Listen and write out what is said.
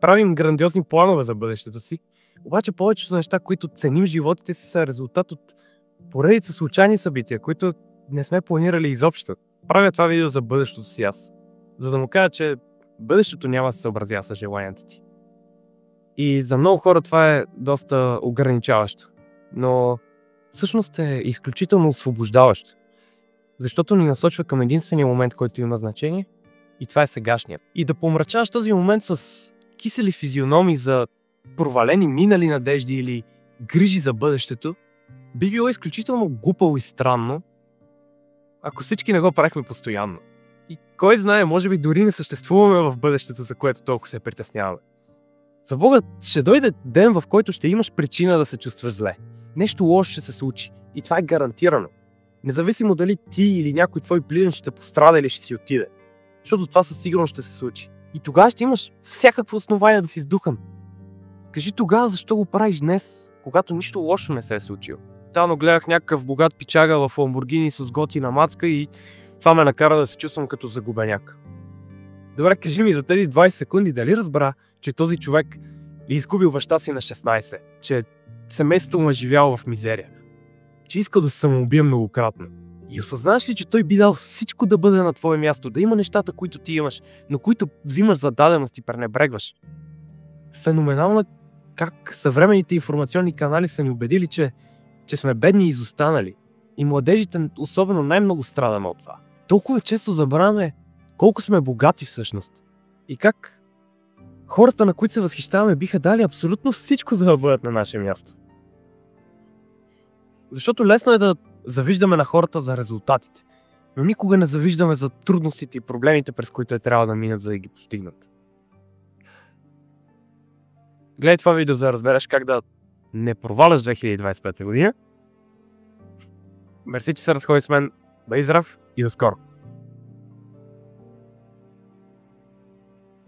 правим грандиозни планове за бъдещето си, обаче повечето неща, които ценим в животите си, са резултат от поредица случайни събития, които не сме планирали изобщо. Правя това видео за бъдещето си аз, за да му кажа, че бъдещето няма да се съобразява с желанията ти. И за много хора това е доста ограничаващо, но всъщност е изключително освобождаващо, защото ни насочва към единствения момент, който има значение, и това е сегашният. И да помрачаваш този момент с кисели физиономии за провалени минали надежди или грижи за бъдещето, би било изключително глупаво и странно, ако всички не го правихме постоянно. И кой знае, може би дори не съществуваме в бъдещето, за което толкова се притесняваме. За Бога, ще дойде ден, в който ще имаш причина да се чувстваш зле. Нещо лошо ще се случи. И това е гарантирано. Независимо дали ти или някой твой близък ще пострада или ще си отиде. Защото това със сигурност ще се случи. И тогава ще имаш всякакво основание да си сдухан. Кажи тогава защо го правиш днес, когато нищо лошо не се е случило. Тано гледах някакъв богат пичага в Ламборгини с готина мацка и това ме накара да се чувствам като загубеняк. Добре, кажи ми за тези 20 секунди дали разбра, че този човек е изгубил баща си на 16, че семейството му е живяло в мизерия, че искал да се самоубие многократно. И осъзнаваш ли, че той би дал всичко да бъде на твое място, да има нещата, които ти имаш, но които взимаш за даденост и пренебрегваш. Феноменално как съвременните информационни канали са ни убедили, че сме бедни и изостанали. И младежите особено най-много страдаме от това. Толкова често забравяме колко сме богати всъщност. И как хората, на които се възхищаваме, биха дали абсолютно всичко, за да бъдат на наше място. Защото лесно е да завиждаме на хората за резултатите, но никога не завиждаме за трудностите и проблемите, през които трябва да минат, за да ги постигнат. Гледай това видео, за да разбереш как да не проваляш 2025 година. Мерси, че се разходи с мен. Бъди здрав и до скоро!